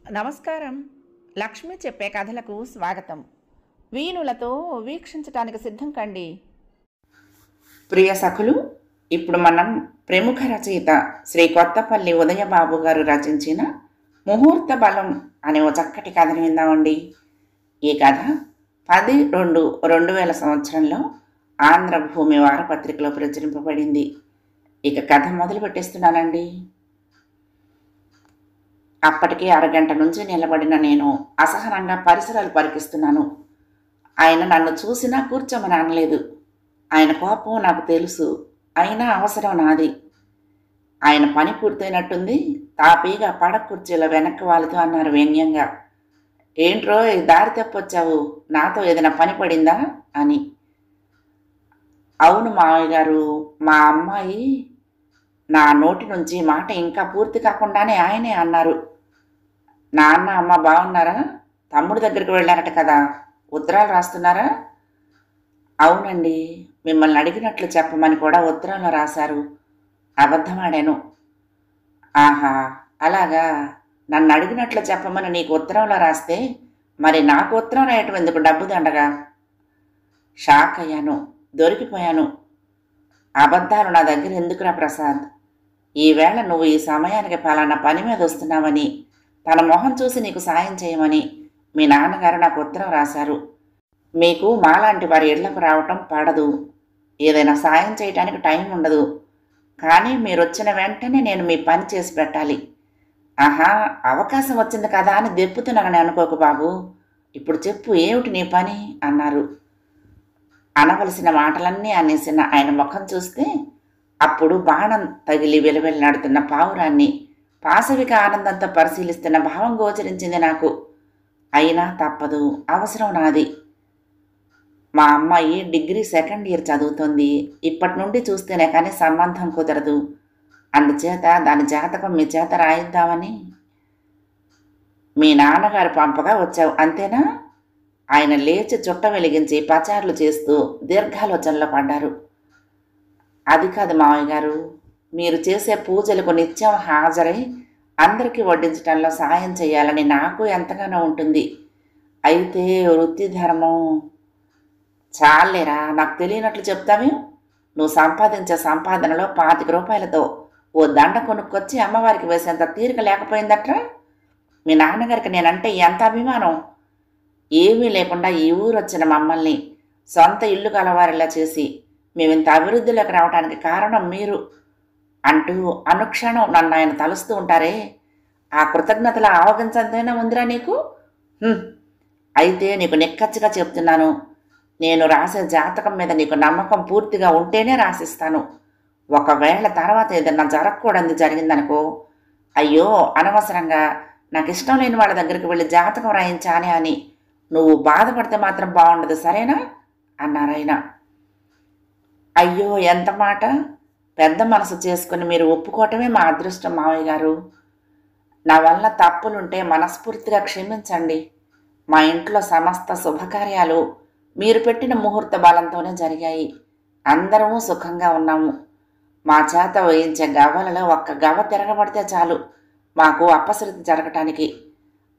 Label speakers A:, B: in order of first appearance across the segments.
A: నమస్కారం. లక్ష్మి చెప్పే కథలకు స్వాగతం. వీణులతో వీక్షించటానికి సిద్ధం కండి. ప్రియ సఖులు, ఇప్పుడు మనం ప్రముఖ రచయిత శ్రీ కొత్తపల్లి ఉదయబాబు గారు రచించిన ముహూర్త బలం అనే ఓ చక్కటి కథను విందామండి. ఈ కథ 10/2/2000 సంవత్సరంలో ఆంధ్రభూమి వారపత్రికలో ప్రచురింపబడింది. ఇక కథ మొదలు పెట్టేస్తున్నానండి. అప్పటికే అరగంట నుంచి నిలబడిన నేను అసహనంగా పరిసరాలు పరికిస్తున్నాను. ఆయన నన్ను చూసినా కూర్చోమని అనలేదు. ఆయన కోపం నాకు తెలుసు, అయినా అవసరం నాది. ఆయన పని పూర్తయినట్టుంది. తాపీగా పడక కుర్చీలో వెనక్కి వాలుతూ అన్నారు వ్యంగ్యంగా. ఏంట్రో దారి తప్పొచ్చావు, నాతో ఏదైనా పని పడిందా అని. అవును మావయ్య గారు, మా అమ్మాయి. నా నోటి నుంచి మాట ఇంకా పూర్తి కాకుండానే ఆయనే అన్నారు. నాన్న అమ్మ బాగున్నారా? తమ్ముడి దగ్గరికి వెళ్ళారట కదా, ఉత్తరాలు రాస్తున్నారా? అవునండి, మిమ్మల్ని అడిగినట్లు చెప్పమని కూడా ఉత్తరంలో రాశారు. అబద్ధమాడాను. ఆహా, అలాగా. నన్ను అడిగినట్లు చెప్పమని నీకు ఉత్తరంలో రాస్తే మరి నాకు ఉత్తరం రాయటం ఎందుకు డబ్బు దండగా? షాక్ అయ్యాను, దొరికిపోయాను. అబద్ధాలు నా దగ్గర ఎందుకురా ప్రసాద్? ఈవేళ నువ్వు ఈ సమయానికి పలానా పని మీద వస్తున్నావని, తన మొహం చూసి నీకు సాయం చేయమని మీ నాన్నగారు నాకు ఉత్తరం రాశారు. మీకు మాలాంటి వారి ఇళ్లకు రావటం పడదు, ఏదైనా సాయం చేయటానికి టైం ఉండదు. కానీ మీరు వచ్చిన వెంటనే నేను మీ పని చేసి పెట్టాలి. ఆహా, అవకాశం వచ్చింది కదా అని దెప్పుతున్నానని అనుకోకు బాబు. ఇప్పుడు చెప్పు, ఏమిటి నీ పని అన్నారు. అనవలసిన మాటలన్నీ అనేసిన ఆయన ముఖం చూస్తే అప్పుడు బాణం తగిలి వెలువెల్లాడుతున్న పావురాన్ని పాశవిక ఆనందంతో పరిశీలిస్తున్న భావం గోచరించింది నాకు. అయినా తప్పదు, అవసరం నాది. మా అమ్మాయి డిగ్రీ 2nd ఇయర్ చదువుతోంది. ఇప్పటి నుండి చూస్తేనే కానీ సంబంధం కుదరదు. అందుచేత దాని జాతకం మీ చేత రాయిద్దామని. మీ నాన్నగారు పంపగా వచ్చావు అంతేనా? ఆయన లేచి చుట్ట వెలిగించి పచార్లు చేస్తూ దీర్ఘాలోచనలో పడ్డారు. అది కాదు మావయ్య గారు, మీరు చేసే పూజలకు నిత్యం హాజరై అందరికీ వడ్డించడంలో సాయం చేయాలని నాకు ఎంతగానో ఉంటుంది. అయితే వృత్తి ధర్మం. చాలేరా, నాకు తెలియనట్లు చెప్తామే. నువ్వు సంపాదించే సంపాదనలో 25 రూపాయలతో ఓ దండ కొనుక్కొచ్చి అమ్మవారికి వేసేంత తీరిక లేకపోయిందట్రా. మీ నాన్నగారికి నేనంటే ఎంత అభిమానం. ఏమీ లేకుండా ఈ ఊరు వచ్చిన మమ్మల్ని సొంత ఇల్లు కలవారిలా చేసి మేమింత అభివృద్ధిలోకి రావడానికి కారణం మీరు అంటూ అనుక్షణం నన్ను ఆయన తలుస్తూ ఉంటారే, ఆ కృతజ్ఞతల ఆవగించంతైనా ఉందిరా నీకు? అయితే నీకు నిక్కచ్చిగా చెప్తున్నాను, నేను రాసే జాతకం మీద నీకు నమ్మకం పూర్తిగా ఉంటేనే రాసిస్తాను. ఒకవేళ తర్వాత ఏదన్నా జరగకూడదు జరిగిందనుకో, అయ్యో అనవసరంగా నాకు ఇష్టం లేని వాళ్ళ దగ్గరికి వెళ్ళి జాతకం రాయించానే అని నువ్వు బాధపడితే మాత్రం బాగుండదు, సరేనా అన్నారాయన. అయ్యో ఎంత మాట! పెద్ద మనసు చేసుకుని మీరు ఒప్పుకోవటమే మా అదృష్టం మావయ్య గారు. నా వల్ల తప్పులుంటే మనస్ఫూర్తిగా క్షమించండి. మా ఇంట్లో సమస్త శుభకార్యాలు మీరు పెట్టిన ముహూర్త బలంతోనే జరిగాయి. అందరము సుఖంగా ఉన్నాము. మా చేత వేయించే గవ్వలలో ఒక్క గవ్వ తిరగబడితే చాలు మాకు అపశృతి జరగటానికి.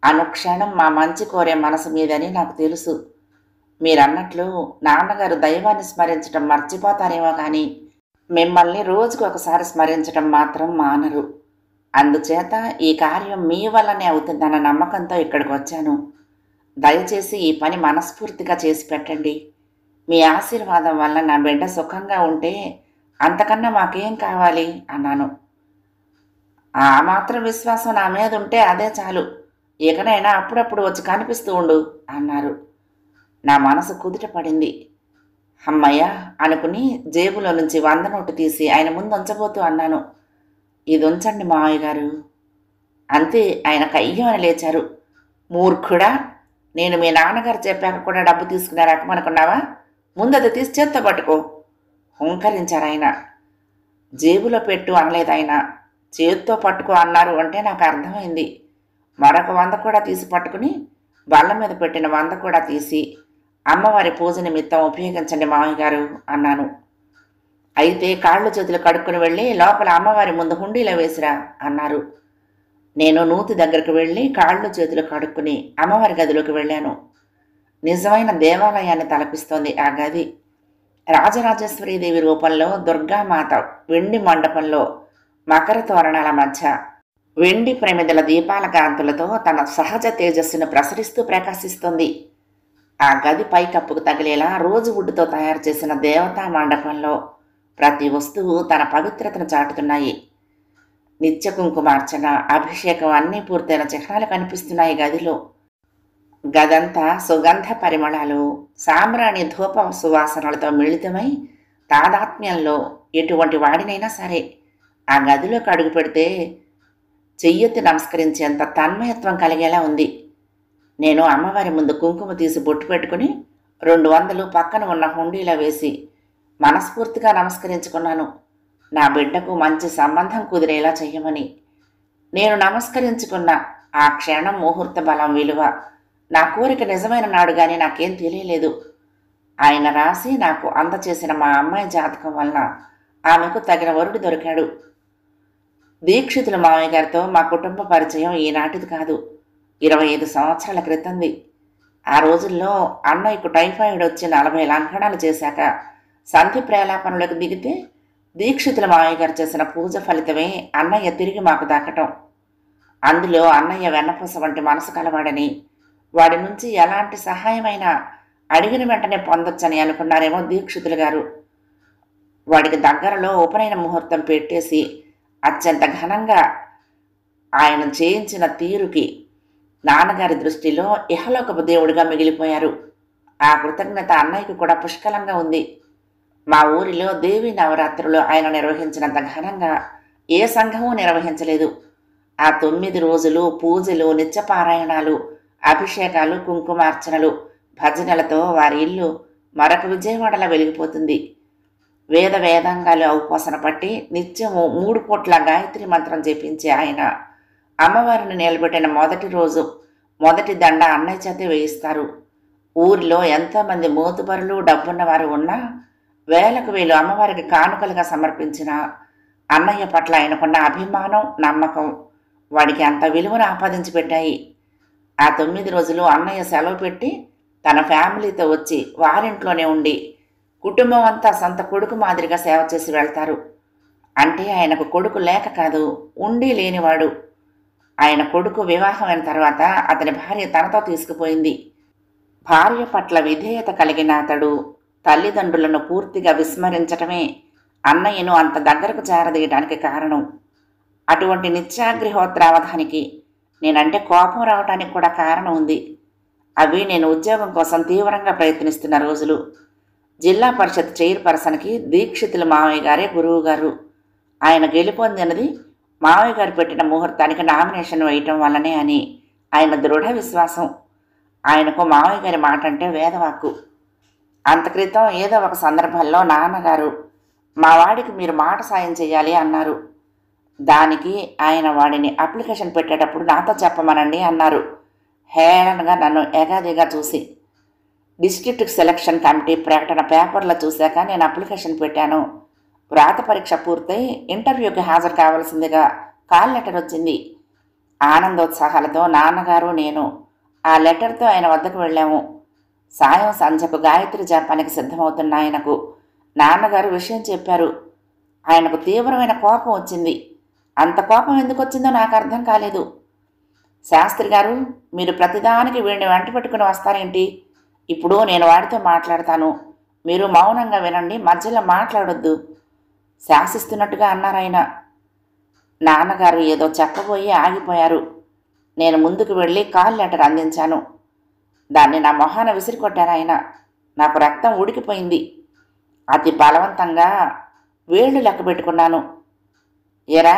A: అనుక్షణం మా మంచి కోరే మనసు మీదని నాకు తెలుసు. మీరన్నట్లు నాన్నగారు దైవాన్ని స్మరించడం మర్చిపోతారేమో కానీ మిమ్మల్ని రోజుకు ఒకసారి స్మరించడం మాత్రం మానరు. అందుచేత ఈ కార్యం మీ వల్లనే అవుతుందన్న నమ్మకంతో ఇక్కడికి వచ్చాను. దయచేసి ఈ పని మనస్ఫూర్తిగా చేసి పెట్టండి. మీ ఆశీర్వాదం వల్ల నా బిడ్డ సుఖంగా ఉంటే అంతకన్నా మాకేం కావాలి అన్నాను. ఆ మాత్రం విశ్వాసం నా మీద ఉంటే అదే చాలు. ఇకనైనా అప్పుడప్పుడు వచ్చి కనిపిస్తూ ఉండు అన్నారు. నా మనసు కుదుట పడింది. అమ్మయ్య అనుకుని జేబులో నుంచి 100 నోటు తీసి ఆయన ముందు ఉంచబోతూ అన్నాను, ఇది ఉంచండి మావయ్య గారు. అంతే, ఆయన కయ్యం అని లేచారు. మూర్ఖుడా, నేను మీ నాన్నగారు చెప్పాక కూడా డబ్బు తీసుకునే రకమనుకున్నావా? ముందు అది తీసి చేత్తో పట్టుకో హుంకరించారు ఆయన. జేబులో పెట్టు అనలేదు ఆయన, చేత్తో పట్టుకో అన్నారు అంటే నాకు అర్థమైంది. మరొక 100 కూడా తీసి పట్టుకుని బల్ల మీద పెట్టిన 100 కూడా తీసి అమ్మవారి పూజ నిమిత్తం ఉపయోగించండి మావయ్య గారు అన్నాను. అయితే కాళ్ళు చేతులు కడుక్కుని వెళ్ళి లోపల అమ్మవారి ముందు హుండీలో వేసిరా అన్నారు. నేను నూతి దగ్గరకు వెళ్ళి కాళ్ళు చేతులు కడుక్కుని అమ్మవారి గదిలోకి వెళ్ళాను. నిజమైన దేవాలయాన్ని తలపిస్తోంది ఆ గది. రాజరాజేశ్వరీదేవి రూపంలో దుర్గామాత వెండి మండపంలో మకర తోరణాల మధ్య వెండి ప్రమిదల దీపాల కాంతులతో తన సహజ తేజస్సును ప్రసరిస్తూ ప్రకాశిస్తోంది. ఆ గది పైకప్పుకు తగిలేలా రోజు వుడ్డుతో తయారు చేసిన దేవతా మండపంలో ప్రతి వస్తువు తన పవిత్రతను చాటుతున్నాయి. నిత్య కుంకుమార్చన, అభిషేకం అన్నీ పూర్తయిన చిహ్నాలు కనిపిస్తున్నాయి గదిలో. గదంతా సుగంధ పరిమళాలు, సాంబ్రాణి ధూప సువాసనలతో మిళితమై తాదాత్మ్యంలో ఎటువంటి వాడినైనా సరే ఆ గదిలోకి అడుగు పెడితే చెయ్యెత్తి నమస్కరించేంత తన్మయత్వం కలిగేలా ఉంది. నేను అమ్మవారి ముందు కుంకుమ తీసి బొట్టు పెట్టుకుని 200 పక్కన ఉన్న హుండీలో వేసి మనస్ఫూర్తిగా నమస్కరించుకున్నాను. నా బిడ్డకు మంచి సంబంధం కుదిరేలా చెయ్యమని. నేను నమస్కరించుకున్న ఆ క్షణం ముహూర్త బలం విలువ నా కోరిక నిజమైన నాడు కానీ నాకేం తెలియలేదు. ఆయన రాసి నాకు అందచేసిన మా అమ్మాయి జాతకం వలన ఆమెకు తగిన వరుడు దొరికాడు. దీక్షితుల మామయ్య గారితో మా కుటుంబ పరిచయం ఈనాటిది కాదు, 25 సంవత్సరాల క్రితంది. ఆ రోజుల్లో అన్నయ్యకు టైఫాయిడ్ వచ్చి 40 లంకణాలు చేశాక సంధి ప్రేలాపనలోకి దిగితే దీక్షితుల మామయ్య గారు చేసిన పూజ ఫలితమే అన్నయ్య తిరిగి మాకు దక్కటం. అందులో అన్నయ్య వెన్నపూస వంటి మనసు కలవాడని, వాడి నుంచి ఎలాంటి సహాయమైనా అడిగిన వెంటనే పొందొచ్చని అనుకున్నారేమో దీక్షితులు గారు. వాడికి దగ్గరలో ఉపనయన ముహూర్తం పెట్టేసి అత్యంత ఘనంగా ఆయన చేయించిన తీరుకి నాన్నగారి దృష్టిలో ఇహలోకపు దేవుడిగా మిగిలిపోయారు. ఆ కృతజ్ఞత అన్నయ్యకు కూడా పుష్కలంగా ఉంది. మా ఊరిలో దేవీ నవరాత్రులు ఆయన నిర్వహించినంత ఘనంగా ఏ సంఘమూ నిర్వహించలేదు. ఆ 9 రోజులు పూజలు, నిత్యపారాయణాలు, అభిషేకాలు, కుంకుమార్చనలు, భజనలతో వారి ఇల్లు మరొక విజయవాడలా వెలిగిపోతుంది. వేదాంగాలు ఔపోసన పట్టి నిత్యము 3 పూట్ల గాయత్రి మంత్రం జపించే ఆయన అమ్మవారిని నిలబెట్టిన మొదటి రోజు మొదటి దండ అన్నయ్య చేతే వేయిస్తారు. ఊరిలో ఎంతోమంది మోతుబరులు, డబ్బున్నవారు ఉన్నా వేలకు వేలు అమ్మవారికి కానుకలుగా సమర్పించిన అన్నయ్య పట్ల ఆయనకున్న అభిమానం, నమ్మకం వాడికి అంత విలువను ఆపాదించి పెట్టాయి. ఆ 9 రోజులు అన్నయ్య సెలవు పెట్టి తన ఫ్యామిలీతో వచ్చి వారింట్లోనే ఉండి కుటుంబం అంతా సొంత కొడుకు మాదిరిగా సేవ చేసి వెళ్తారు. అంటే ఆయనకు కొడుకు లేక కాదు, ఉండి లేనివాడు. ఆయన కొడుకు వివాహమైన తర్వాత అతని భార్య తనతో తీసుకుపోయింది. భార్య పట్ల విధేయత కలిగిన అతడు తల్లిదండ్రులను పూర్తిగా విస్మరించటమే అన్నయ్యను అంత దగ్గరకు చేరదీయడానికి కారణం. అటువంటి నిత్యాగ్నిహోత్రావధానికి నేనంటే కోపం రావడానికి కూడా కారణం ఉంది. అవి నేను ఉద్యోగం కోసం తీవ్రంగా ప్రయత్నిస్తున్న రోజులు. జిల్లా పరిషత్ చైర్పర్సన్కి దీక్షితుల మామయ్య గారే గురువు గారు. ఆయన గెలుపొందినది మామయ్య గారు పెట్టిన ముహూర్తానికి నామినేషన్ వేయటం వల్లనే అని ఆయన దృఢ విశ్వాసం. ఆయనకు మామయ్య గారి మాట అంటే వేదవాక్కు. అంత క్రితం ఏదో ఒక సందర్భంలో నాన్నగారు మా వాడికి మీరు మాట సాయం చేయాలి అన్నారు. దానికి ఆయన వాడిని అప్లికేషన్ పెట్టేటప్పుడు నాతో చెప్పమనండి అన్నారు, హేళనగా నన్ను ఎగాదిగా చూసి. డిస్ట్రిక్ట్ సెలక్షన్ కమిటీ ప్రకటన పేపర్లో చూశాక నేను అప్లికేషన్ పెట్టాను. వ్రాత పరీక్ష పూర్తయి ఇంటర్వ్యూకి హాజరు కావాల్సిందిగా కాల్ లెటర్ వచ్చింది. ఆనందోత్సాహాలతో నాన్నగారు నేను ఆ లెటర్తో ఆయన వద్దకు వెళ్ళాము. సాయం సంధ్యకు గాయత్రి జపానికి సిద్ధమవుతున్న ఆయనకు నాన్నగారు విషయం చెప్పారు. ఆయనకు తీవ్రమైన కోపం వచ్చింది. అంత కోపం ఎందుకు వచ్చిందో నాకు అర్థం కాలేదు. శాస్త్రి గారు, మీరు ప్రతిదానికి వీడిని వెంట పెట్టుకుని వస్తారేంటి? ఇప్పుడు నేను వాడితో మాట్లాడతాను, మీరు మౌనంగా వినండి, మధ్యలో మాట్లాడొద్దు శాసిస్తున్నట్టుగా అన్నారాయన. నాన్నగారు ఏదో చెప్పబోయి ఆగిపోయారు. నేను ముందుకు వెళ్ళి కాల్ లెటర్ అందించాను. దాన్ని నా మొహాన విసిరికొట్టారాయన. నాకు రక్తం ఉడికిపోయింది. అతి బలవంతంగా వేళ్ళు లెక్క పెట్టుకున్నాను. ఎరా,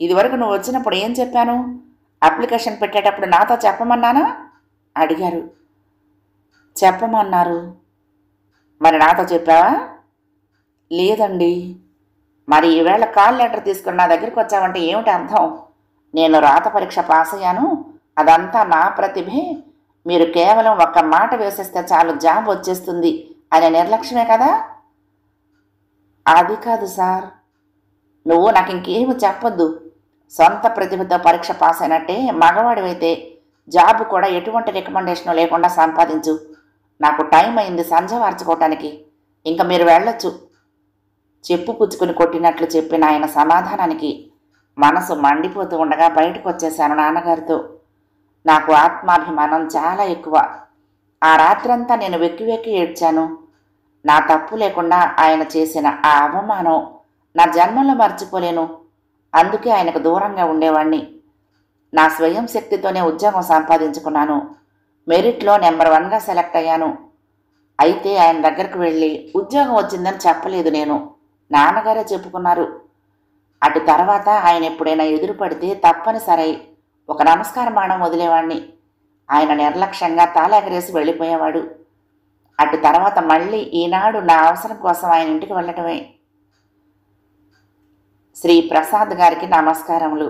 A: ఇదివరకు నువ్వు వచ్చినప్పుడు ఏం చెప్పాను? అప్లికేషన్ పెట్టేటప్పుడు నాతో చెప్పమన్నానా అడిగారు. చెప్పమన్నారు. మరి నాతో చెప్పావా? లేదండి. మరి ఈవేళ కాల్ లెటర్ తీసుకుని నా దగ్గరికి వచ్చావంటే ఏమిటి అర్థం? నేను రాత పరీక్ష పాస్ అయ్యాను, అదంతా నా ప్రతిభే, మీరు కేవలం ఒక్క మాట వేసేస్తే చాలు జాబ్ వచ్చేస్తుంది అనే నిర్లక్ష్యమే కదా? అది కాదు సార్. నువ్వు నాకు ఇంకేమి చెప్పొద్దు. సొంత ప్రతిభతో పరీక్ష పాస్ అయినట్టే మగవాడివైతే జాబ్ కూడా ఎటువంటి రికమెండేషన్ లేకుండా సంపాదించు. నాకు టైం అయింది సంజ వార్చుకోవటానికి, ఇంకా మీరు వెళ్ళొచ్చు. చెప్పు పుచ్చుకుని కొట్టినట్లు చెప్పిన ఆయన సమాధానానికి మనసు మండిపోతూ ఉండగా బయటకు వచ్చేశాను నాన్నగారితో. నాకు ఆత్మాభిమానం చాలా ఎక్కువ. ఆ రాత్రంతా నేను వెక్కి వెక్కి ఏడ్చాను. నా తప్పు లేకుండా ఆయన చేసిన ఆ అవమానం నా జన్మలో మర్చిపోలేను. అందుకే ఆయనకు దూరంగా ఉండేవాణ్ణి. నా స్వయం శక్తితోనే ఉద్యోగం సంపాదించుకున్నాను. మెరిట్లో నెంబర్ 1గా సెలెక్ట్ అయ్యాను. అయితే ఆయన దగ్గరకు వెళ్ళి ఉద్యోగం వచ్చిందని చెప్పలేదు నేను. నాన్నగారే చెప్పుకున్నారు. అటు తర్వాత ఆయన ఎప్పుడైనా ఎదురుపడితే తప్పనిసరి ఒక నమస్కార బాణం వదిలేవాణ్ణి. ఆయన నిర్లక్ష్యంగా తాళెగరేసి వెళ్ళిపోయేవాడు. అటు తర్వాత మళ్ళీ ఈనాడు నా అవసరం కోసం ఆయన ఇంటికి వెళ్ళటమే. శ్రీ ప్రసాద్ గారికి నమస్కారములు.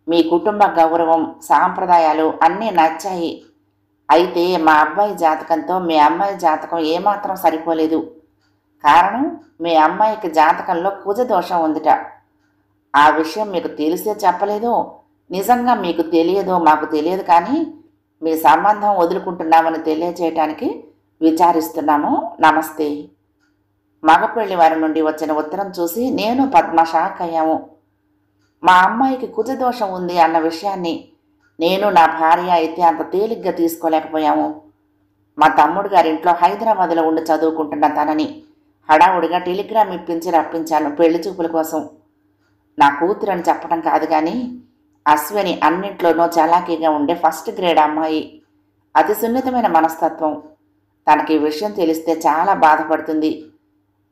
A: మీ కుటుంబ గౌరవం, సాంప్రదాయాలు అన్నీ నచ్చాయి. అయితే మా అబ్బాయి జాతకంతో మీ అమ్మాయి జాతకం ఏమాత్రం సరిపోలేదు. కారణం, మీ అమ్మాయికి జాతకంలో కుజదోషం ఉందిట. ఆ విషయం మీకు తెలిసే చెప్పలేదో, నిజంగా మీకు తెలియదో మాకు తెలియదు, కానీ మీ సంబంధం వదులుకుంటున్నామని తెలియచేయటానికి విచారిస్తున్నాము. నమస్తే. మగపెళ్లి వారి నుండి వచ్చిన ఉత్తరం చూసి నేను పద్మ షాక్ అయ్యాము. మా అమ్మాయికి కుజదోషం ఉంది అన్న విషయాన్ని నేను నా భార్య అయితే అంత తేలిగ్గా తీసుకోలేకపోయాము. మా తమ్ముడు గారింట్లో హైదరాబాద్లో ఉండి చదువుకుంటున్న తనని హడావుడిగా టెలిగ్రామ్ ఇప్పించి రప్పించాను పెళ్లి చూపుల కోసం. నా కూతురని చెప్పడం కాదు కానీ అశ్విని అన్నింట్లోనూ చలాకీగా ఉండే ఫస్ట్ గ్రేడ్ అమ్మాయి. అతి సున్నితమైన మనస్తత్వం. తనకి ఈ విషయం తెలిస్తే చాలా బాధపడుతుంది.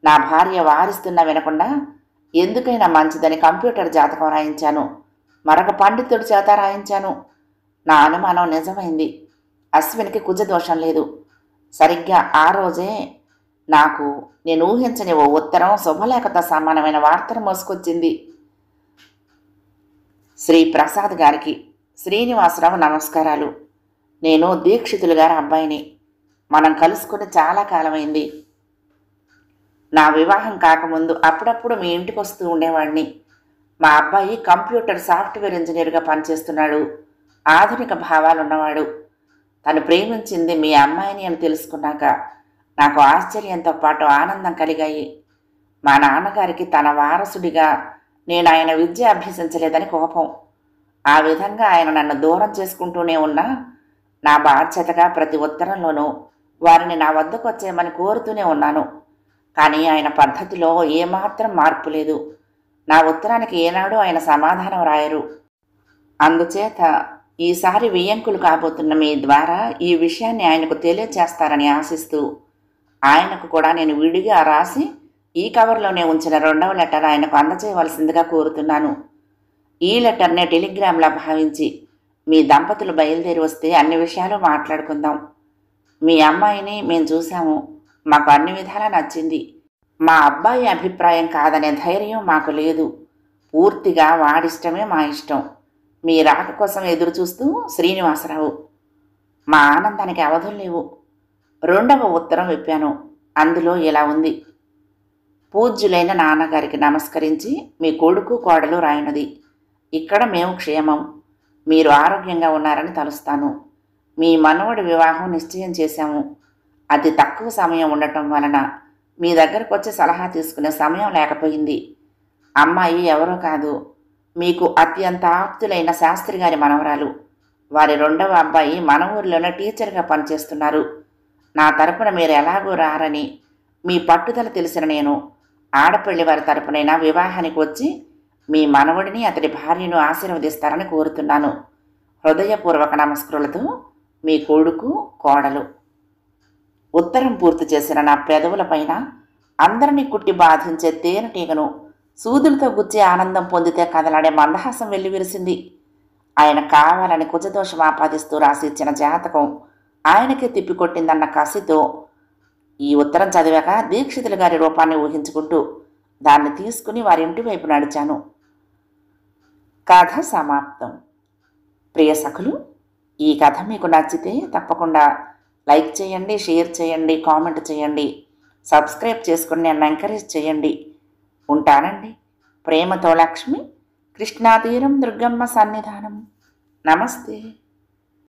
A: నా భార్య వారిస్తున్నా వినకుండా ఎందుకైనా మంచిదని కంప్యూటర్ జాతకం రాయించాను. మరొక పండితుడి చేత రాయించాను. నా అనుమానం నిజమైంది. అశ్వినికి కుజదోషం లేదు. సరిగ్గా ఆ రోజే నాకు నేను ఊహించని ఓ ఉత్తరం శుభలేఖతో సమానమైన వార్తను మోసుకొచ్చింది. శ్రీ ప్రసాద్ గారికి శ్రీనివాసరావు నమస్కారాలు. నేను దీక్షితులు గారి అబ్బాయిని. మనం కలుసుకుని చాలా కాలమైంది. నా వివాహం కాకముందు అప్పుడప్పుడు మీ ఇంటికి వస్తూ ఉండేవాడిని. మా అబ్బాయి కంప్యూటర్ సాఫ్ట్వేర్ ఇంజనీర్గా పనిచేస్తున్నాడు. ఆధునిక భావాలున్నవాడు. తను ప్రేమించింది మీ అమ్మాయిని అని తెలుసుకున్నాక నాకు ఆశ్చర్యంతో పాటు ఆనందం కలిగాయి. మా నాన్నగారికి తన వారసుడిగా నేను ఆయన విద్య అభ్యసించలేదని కోపం. ఆ విధంగా ఆయన నన్ను దూరం చేసుకుంటూనే ఉన్నా నా బాధ్యతగా ప్రతి ఉత్తరంలోనూ వారిని నా వద్దకు వచ్చేయమని కోరుతూనే ఉన్నాను. కానీ ఆయన పద్ధతిలో ఏమాత్రం మార్పు లేదు. నా ఉత్తరానికి ఏనాడూ ఆయన సమాధానం రాయరు. అందుచేత ఈసారి వియ్యంకులు కాబోతున్న మీ ద్వారా ఈ విషయాన్ని ఆయనకు తెలియచేస్తారని ఆశిస్తూ ఆయనకు కూడా నేను విడిగా రాసి ఈ కవర్లోనే ఉంచిన 2వ లెటర్ ఆయనకు అందజేయవలసిందిగా కోరుతున్నాను. ఈ లెటర్నే టెలిగ్రామ్లా భావించి మీ దంపతులు బయలుదేరి వస్తే అన్ని విషయాలు మాట్లాడుకుందాం. మీ అమ్మాయిని మేము చూసాము. మాకు అన్ని విధాలా నచ్చింది. మా అబ్బాయి అభిప్రాయం కాదనే ధైర్యం మాకు లేదు. పూర్తిగా వాడిష్టమే మా ఇష్టం. మీ రాక కోసం ఎదురు చూస్తూ శ్రీనివాసరావు. మా ఆనందానికి అవధులు లేవు. 2వ ఉత్తరం విప్పాను. అందులో ఇలా ఉంది. పూజ్యులైన నాన్నగారికి నమస్కరించి మీ కొడుకు కోడలు రాయినది. ఇక్కడ మేము క్షేమం. మీరు ఆరోగ్యంగా ఉన్నారని తలుస్తాను. మీ మనవడి వివాహం నిశ్చయం చేశాము. అతి తక్కువ సమయం ఉండటం వలన మీ దగ్గరకు వచ్చి సలహా తీసుకునే సమయం లేకపోయింది. అమ్మాయి ఎవరో కాదు, మీకు అత్యంత ఆప్తులైన శాస్త్రి గారి మనవరాలు. వారి 2వ అబ్బాయి మన ఊరిలోనే టీచర్గా పనిచేస్తున్నారు. నా తరపున మీరు ఎలాగూ రారని మీ పట్టుదల తెలిసిన నేను ఆడపల్లి వారి తరపునైనా వివాహానికి వచ్చి మీ మనవడిని అతడి భార్యను ఆశీర్వదిస్తారని కోరుతున్నాను. హృదయపూర్వక నమస్కారాలతో మీ కొడుకు కోడలు. ఉత్తరం పూర్తి చేసిన నా పెదవులపైన అందరినీ కుట్టి బాధించే తేనెటీగను సూదులతో గుచ్చి ఆనందం పొందితే కదలాడే మందహాసం వెల్లివిరిసింది. ఆయన కావాలని కుజదోషం ఆపాదిస్తూ రాసి ఇచ్చిన జాతకం ఆయనకే తిప్పికొట్టిందన్న కసితో ఈ ఉత్తరం చదివాక దీక్షితుల గారి రూపాన్ని ఊహించుకుంటూ దాన్ని తీసుకుని వారింటి వైపు నడిచాను. కథ సమాప్తం. ప్రియ సఖులు, ఈ కథ మీకు నచ్చితే తప్పకుండా లైక్ చేయండి, షేర్ చేయండి, కామెంట్ చేయండి, సబ్స్క్రైబ్ చేసుకుని నన్ను ఎంకరేజ్ చేయండి. ఉంటానండి. ప్రేమతో లక్ష్మి. కృష్ణాతీరం దుర్గమ్మ సన్నిధానం. నమస్తే.